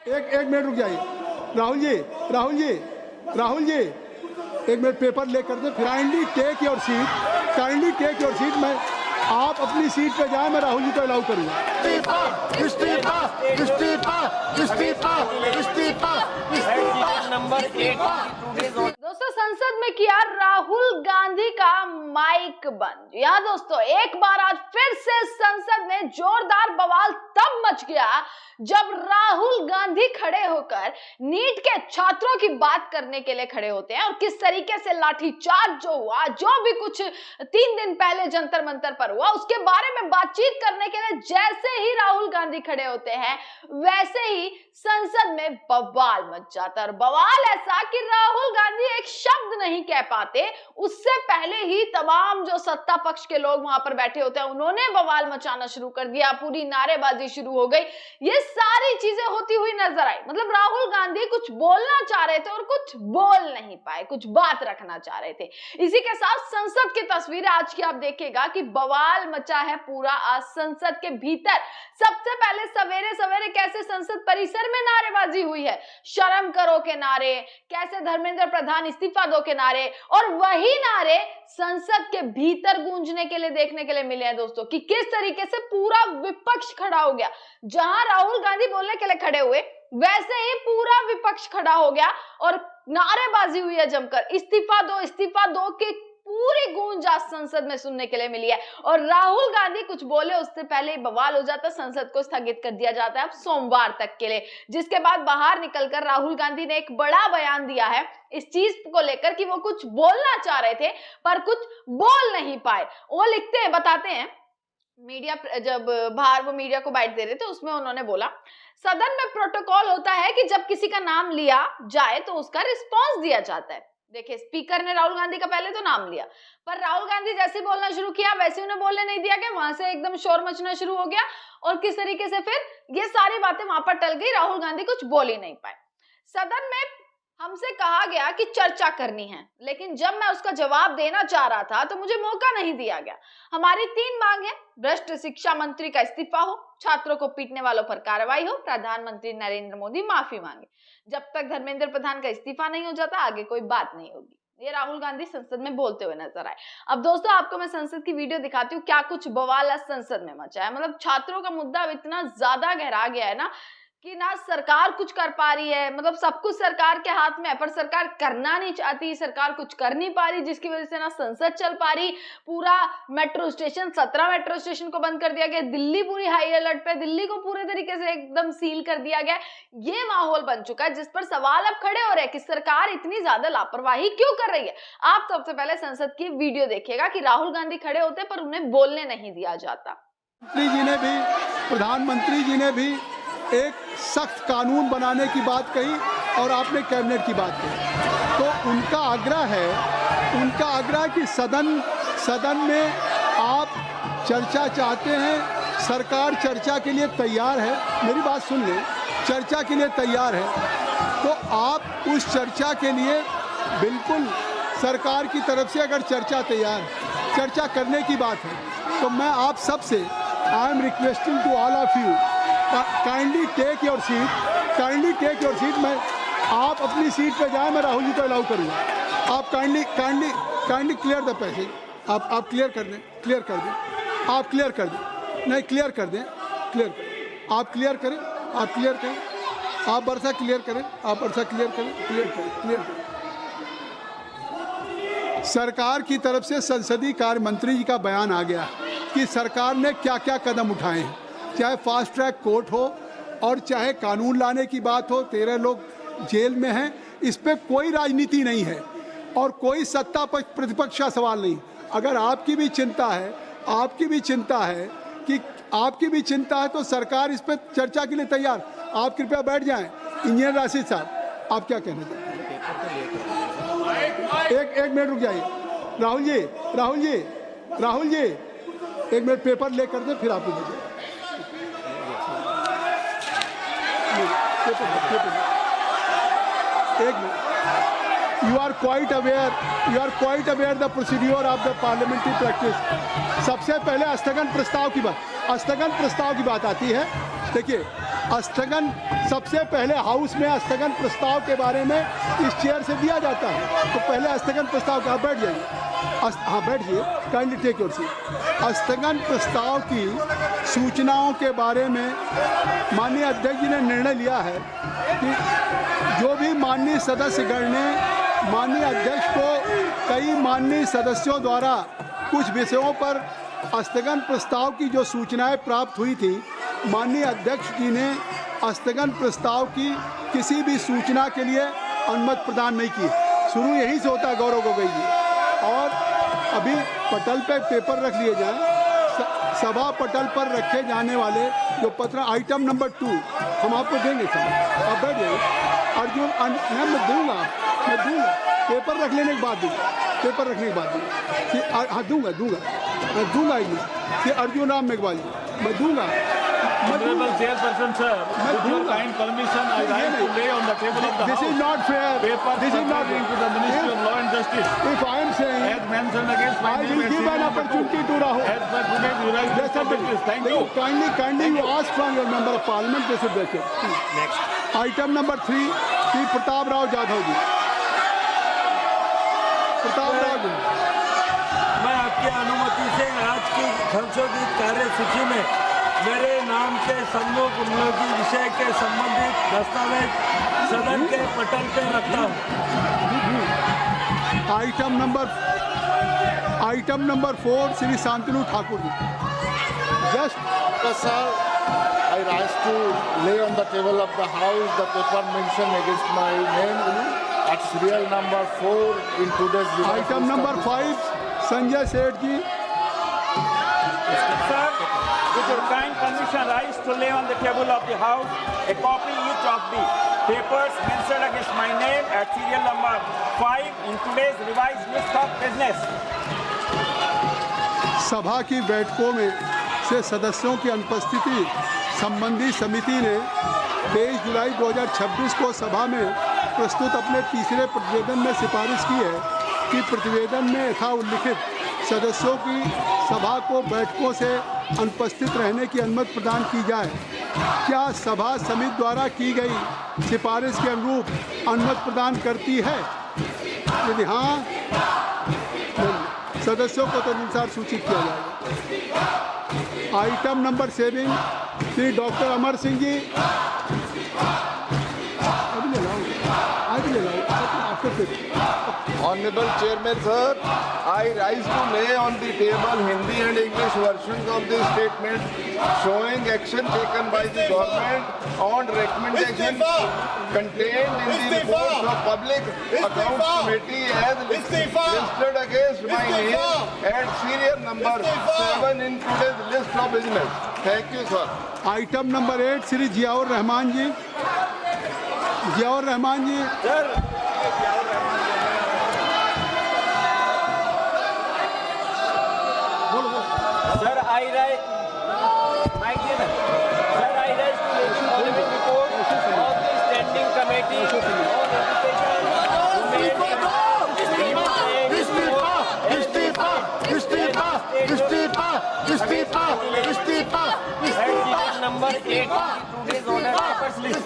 एक मिनट रुक जाइए। राहुल जी एक मिनट पेपर लेकर दे। Kindly take your seat. मैं आप अपनी सीट पे जाए, मैं राहुल जी को अलाउ करूंगा। दोस्तों, संसद में किया राहुल गांधी का माइक बंद। या दोस्तों, एक बार आज फिर से संसद में जोरदार बवाल तब मच गया जब राहुल गांधी खड़े होकर नीट के छात्रों की बात करने के लिए खड़े होते हैं और किस तरीके से लाठीचार्ज जो हुआ, जो भी कुछ 3 दिन पहले जंतर मंतर पर हुआ, उसके बारे में बातचीत करने के लिए जैसे ही राहुल गांधी खड़े होते हैं वैसे ही संसद में बवाल मच जाता है। और बवाल ऐसा कि राहुल गांधी एक शब्द नहीं कह पाते, उससे पहले ही तमाम जो सत्ता पक्ष के लोग वहां पर बैठे होते हैं उन्होंने बवाल मचाना शुरू कर दिया, पूरी नारेबाजी शुरू हो गई। ये सारी चीजें होती हुई नजर आई। मतलब राहुल गांधी कुछ बोलना चाह रहे थे और कुछ बोल नहीं पाए, कुछ बात रखना चाह रहे थे। इसी के साथ संसद की तस्वीरें आज की आप देखिएगा कि बवाल मचा है पूरा आज संसद के भीतर। सबसे पहले सवेरे सवेरे कैसे संसद परिसर में नारेबाजी हुई है, शर्म करो के नारे, कैसे धर्मेंद्र प्रधान इस्तीफा दो के नारे, और वही नारे संसद के भीतर गूंजने के लिए देखने के लिए मिले हैं दोस्तों, कि किस तरीके से पूरा विपक्ष खड़ा हो गया। जहां राहुल गांधी बोलने के लिए खड़े हुए वैसे ही पूरा विपक्ष खड़ा हो गया और नारेबाजी हुई है जमकर। इस्तीफा दो की पूरी गूंज आज संसद में सुनने के लिए मिली है। और राहुल गांधी कुछ बोले उससे पहले ही बवाल हो जाता, संसद को स्थगित कर दिया जाता है अब सोमवार तक के लिए। जिसके बाद बाहर निकलकर राहुल गांधी ने एक बड़ा बयान दिया है इस चीज को लेकर कि वो कुछ बोलना चाह रहे थे पर कुछ बोल नहीं पाए। वो बताते हैं मीडिया, जब बाहर वो मीडिया को बाइट दे रहे थे उसमें उन्होंने बोला, सदन में प्रोटोकॉल होता है कि जब किसी का नाम लिया जाए तो उसका रिस्पॉन्स दिया जाता है। देखिए, स्पीकर ने राहुल गांधी का पहले तो नाम लिया, पर राहुल गांधी जैसे बोलना शुरू किया वैसे उन्हें बोलने नहीं दिया गया, वहां से एकदम शोर मचना शुरू हो गया और किस तरीके से फिर ये सारी बातें वहां पर टल गई। राहुल गांधी कुछ बोल ही नहीं पाए। सदन में हमसे कहा गया कि चर्चा करनी है, लेकिन जब मैं उसका जवाब देना चाह रहा था तो मुझे मौका नहीं दिया गया। हमारी 3 मांग है, भ्रष्ट शिक्षा मंत्री का इस्तीफा हो, छात्रों को पीटने वालों पर कार्रवाई हो, प्रधानमंत्री नरेंद्र मोदी माफी मांगे। जब तक धर्मेंद्र प्रधान का इस्तीफा नहीं हो जाता आगे कोई बात नहीं होगी। ये राहुल गांधी संसद में बोलते हुए नजर आए। अब दोस्तों, आपको मैं संसद की वीडियो दिखाती हूँ, क्या कुछ बवाल आज संसद में मचा है। मतलब छात्रों का मुद्दा इतना ज्यादा गहरा गया है ना कि ना सरकार कुछ कर पा रही है, मतलब सब कुछ सरकार के हाथ में है पर सरकार करना नहीं चाहती, सरकार कुछ कर नहीं पा रही, जिसकी वजह से ना संसद चल पा रही। पूरा मेट्रो स्टेशन, 17 मेट्रो स्टेशन को बंद कर दिया गया, दिल्ली पूरी हाई अलर्ट पे, दिल्ली को पूरे तरीके से एकदम सील कर दिया गया। ये माहौल बन चुका है जिस पर सवाल अब खड़े हो रहे हैं कि सरकार इतनी ज्यादा लापरवाही क्यों कर रही है। आप सबसे पहले संसद की वीडियो देखिएगा कि राहुल गांधी खड़े होते पर उन्हें बोलने नहीं दिया जाता। प्रधानमंत्री जी ने भी एक सख्त कानून बनाने की बात कही और आपने कैबिनेट की बात कही, तो उनका आग्रह कि सदन में आप चर्चा चाहते हैं, सरकार चर्चा के लिए तैयार है। मेरी बात सुन लें, चर्चा के लिए तैयार है तो आप उस चर्चा के लिए बिल्कुल सरकार की तरफ से अगर चर्चा करने की बात है तो मैं आप सबसे I am requesting to all of you, kindly take your seat. मैं आप अपनी सीट पे जाए, मैं राहुल जी को अलाउ करूंगा। आप काइंडली क्लियर द पैसेज। आप क्लियर कर दें। आप क्लियर कर दें। नहीं, क्लियर कर दें। आप क्लियर करें। आप वर्षा क्लियर करें। सरकार की तरफ से संसदीय कार्य मंत्री जी का बयान आ गया कि सरकार ने क्या क्या कदम उठाए हैं, चाहे फास्ट ट्रैक कोर्ट हो और चाहे कानून लाने की बात हो। 13 लोग जेल में हैं, इस पर कोई राजनीति नहीं है और कोई सत्ता पक्ष प्रतिपक्ष का सवाल नहीं। अगर आपकी भी चिंता है तो सरकार इस पर चर्चा के लिए तैयार। आप कृपया बैठ जाएं। इंजीनियर राशिद साहब, आप क्या कहना चाहते हैं? एक मिनट रुक जाइए। राहुल जी एक मिनट पेपर लेकर दे, फिर आप You are quite aware the procedure of the parliamentary practice। सबसे पहले स्थगन प्रस्ताव की बात आती है। देखिए, स्थगन सबसे पहले हाउस में स्थगन प्रस्ताव के बारे में इस चेयर से दिया जाता है। तो पहले स्थगन प्रस्ताव का बैठ जाइए, हाँ बैठिए, काइंडली टेक योर सीट। स्थगन प्रस्ताव की सूचनाओं के बारे में माननीय अध्यक्ष जी ने निर्णय लिया है कि जो भी माननीय सदस्यगण ने माननीय अध्यक्ष को कई माननीय सदस्यों द्वारा कुछ विषयों पर स्थगन प्रस्ताव की जो सूचनाएं प्राप्त हुई थी, माननीय अध्यक्ष जी ने स्थगन प्रस्ताव की किसी भी सूचना के लिए अनुमति प्रदान नहीं की। शुरू यहीं से होता है गौरव गोगोई जी। और अभी पटल पे पेपर रख लिए जाएं, सभा पटल पर रखे जाने वाले जो पत्र आइटम नंबर 2 हम आपको देंगे सर, आप बैठ जाइए। अर्जुन मैं दूंगा पेपर रख लेने के बाद दूंगा, पेपर रखने के बाद दूंगा, हाँ दूंगा कि अर्जुन राम मेघवाल जी मैं दूंगा। Honorable Chairperson sir, with your kind permission, I rise to lay on the table of the This House is not fair. papers This is not pertaining to the Ministry of Law and Justice. If I am saying, As mentioned against my I name will and give an serial number opportunity 2, to Rahul. as per today's revised Yes, list sir. of business. Thank you. Kindly you ask from your member of parliament, they should break it. Next. Item number 3, Sri Pratap Rao Jadhav जी। प्रताप राव जी, मैं आपकी अनुमति से आज की संशोधित कार्यसूची में मेरे नाम के सम्मुख उपयोगी विषय के संबंधित दस्तावेज सदन के पटल पे रखता हूँ। Item number 4 Shri Shantanu Thakur ji. Sir, I rise to lay on the table of the House the paper mentioned against my name at serial number 4 in today's revised item list of number 5 Sanjay Seth ji. Sir, with your kind permission, rise to lay on the table of the House a copy each of the papers mentioned against my name at serial number 5 in today's revised list of business. सभा की बैठकों में से सदस्यों की अनुपस्थिति संबंधी समिति ने 23 जुलाई 2026 को सभा में प्रस्तुत अपने तीसरे प्रतिवेदन में सिफारिश की है कि प्रतिवेदन में यथा उल्लिखित सदस्यों की सभा को बैठकों से अनुपस्थित रहने की अनुमति प्रदान की जाए। क्या सभा समिति द्वारा की गई सिफारिश के अनुरूप अनुमति प्रदान करती है? यदि हाँ, सदस्यों को तदनुसार सूचित किया जाएगा। Item number 7 Shri doctor Amar Singh ji. Honorable Chairman sir, I rise to lay on the table Hindi and English versions of the statement showing action taken by the government on recommendation contained in the reports of Public Accounts Committee as listed against my name at serial number 7 in today's list of business. Thank you sir. Item number 8 Shri Ziaur Rahman ji. Ziaur Rahman ji. Sir, I rise to lay on the report of the Standing Committee on Education, number 8 today's order papers list.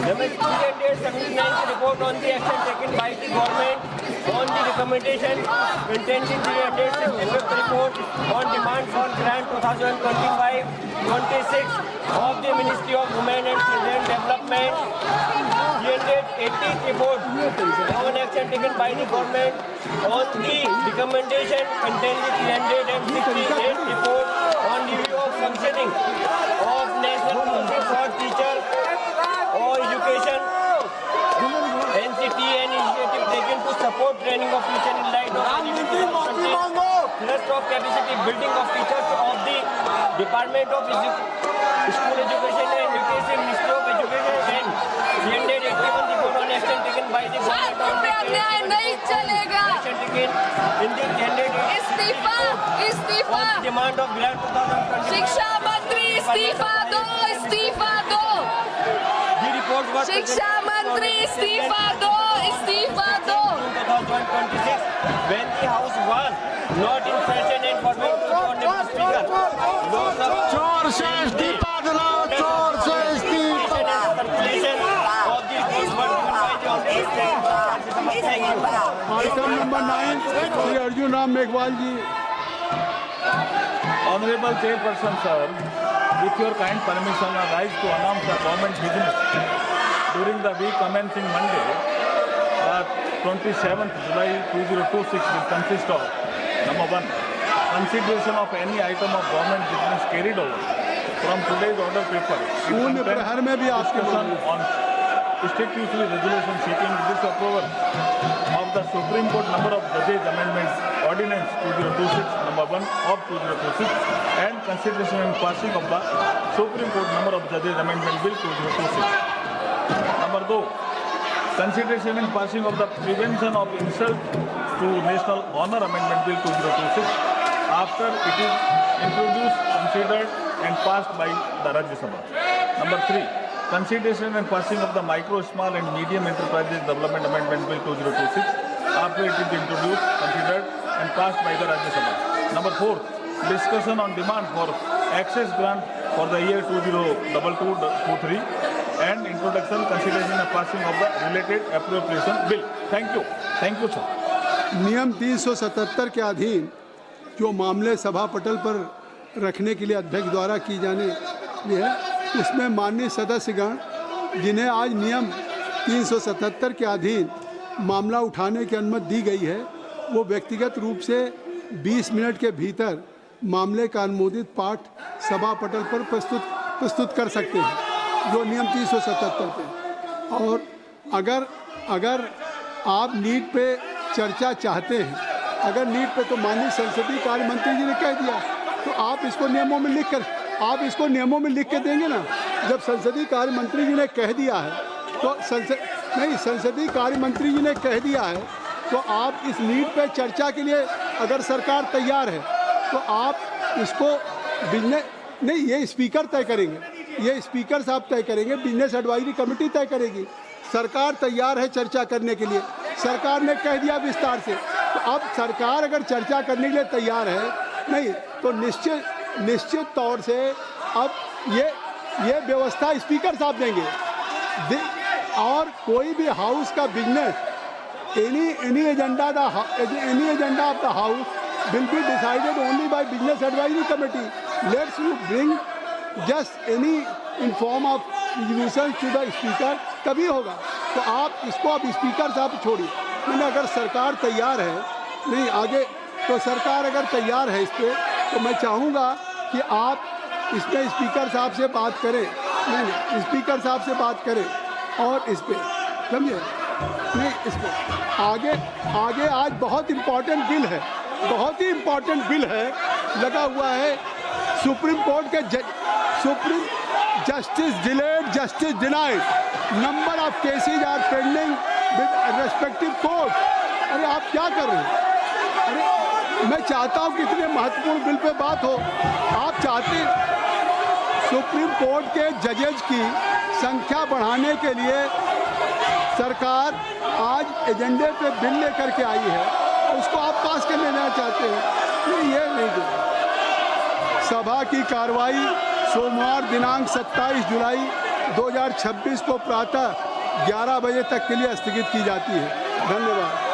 The student date 79th report on the action taken by the government on the recommendation contained in the dated 65th report on demand for grant 2025-26 of the Ministry of Women and Children Development. The 80th report on action taken by the government on the recommendation contained in the 368th report on review of functioning of National Council for Teacher or Education, NCT, and initiative taken to support training of teachers in light of thrust of capacity building of teachers of the Department of School Education and Education, Ministry of Education, and 381 report on action taken by the government on the नहीं चलेगा। action taken in the 381 इस्तीफा on demand of grant 2025. शिक्षा मंत्री इस्तीफा दो। The report was शिक्षा मंत्री इस्तीफा दो। 2026 when the House was not in session and for Honorable Speaker. चोर से इस्तीफा दिलाओ, चोर से इस्तीफा। Item number 9 Shri Arjun Ram Meghwal ji. Honorable Chairperson, sir, with your kind permission, I rise to announce the government business during the week commencing Monday, 27th July 2026 will consist of number 1, consideration of any item of government business carried over from today's order paper. शून्य प्रहर में भी आपके Discussion on statutory resolution seeking disapproval of the Supreme Court number of judges amendment ordinance 2026 number 1 of 2026 and consideration and passing of the Supreme Court number of judges amendment bill 2026. Number 2, consideration and passing of the prevention of insult to national honor amendment bill 2026 after it is introduced, considered and passed by the Rajya Sabha. Number 3, consideration and passing of the micro, small and medium enterprises development amendment bill 2026 after it is introduced, considered and passed by the Rajya Sabha. Number 4, discussion on demand for access grant for the year 2022-23 and introduction, consideration and passing of the related appropriation bill. Thank you, sir. नियम 377 के अधीन जो मामले सभा पटल पर रखने के लिए अध्यक्ष द्वारा की जाने है, उसमें माननीय सदस्यगण जिन्हें आज नियम 377 के अधीन मामला उठाने की अनुमति दी गई है, वो व्यक्तिगत रूप से 20 मिनट के भीतर मामले का अनुमोदित पाठ सभा पटल पर प्रस्तुत कर सकते हैं, जो नियम 377 पे। और अगर आप नीट पे चर्चा चाहते हैं, अगर नीट पे, तो माननीय संसदीय कार्य मंत्री जी ने कह दिया, तो आप इसको नियमों में लिख के देंगे ना। जब संसदीय कार्य मंत्री जी ने कह दिया है, तो संसदीय कार्य मंत्री जी ने कह दिया है, तो आप इस नीट पे चर्चा के लिए अगर सरकार तैयार है, तो आप इसको ये स्पीकर तय करेंगे, ये स्पीकर साहब तय करेंगे, बिजनेस एडवाइजरी कमेटी तय करेगी। सरकार तैयार है चर्चा करने के लिए, सरकार ने कह दिया विस्तार से। तो अब सरकार अगर चर्चा करने के लिए तैयार है, नहीं तो निश्चित तौर से अब ये व्यवस्था स्पीकर साहब देंगे। और कोई भी हाउस का business, any agenda of the house will be decided only by business advisory committee. Let's you bring just any in form of resolution to the speaker, तभी होगा। तो आप इसको अब स्पीकर साहब छोड़िए। मैंने अगर सरकार तैयार है, नहीं आगे, तो सरकार अगर तैयार है इस पर, तो मैं चाहूँगा कि आप इसमें स्पीकर साहब से बात करें, नहीं स्पीकर साहब से बात करें और इस पर समझे, नहीं इस पर आगे आज बहुत इम्पोर्टेंट बिल है, बहुत ही इम्पोर्टेंट बिल है लगा हुआ है। सुप्रीम कोर्ट के supreme justice delayed, justice denied, number of cases are pending with respective court. अरे आप क्या कर रहे हैं? अरे मैं चाहता हूँ कि इतने महत्वपूर्ण बिल पे बात हो। आप चाहते सुप्रीम कोर्ट के जजेज की संख्या बढ़ाने के लिए सरकार आज एजेंडे पे बिल लेकर के आई है, उसको आप पास कर लेना चाहते हैं। ये नहीं, सभा की कार्रवाई सोमवार दिनांक 27 जुलाई 2026 को प्रातः 11 बजे तक के लिए स्थगित की जाती है। धन्यवाद।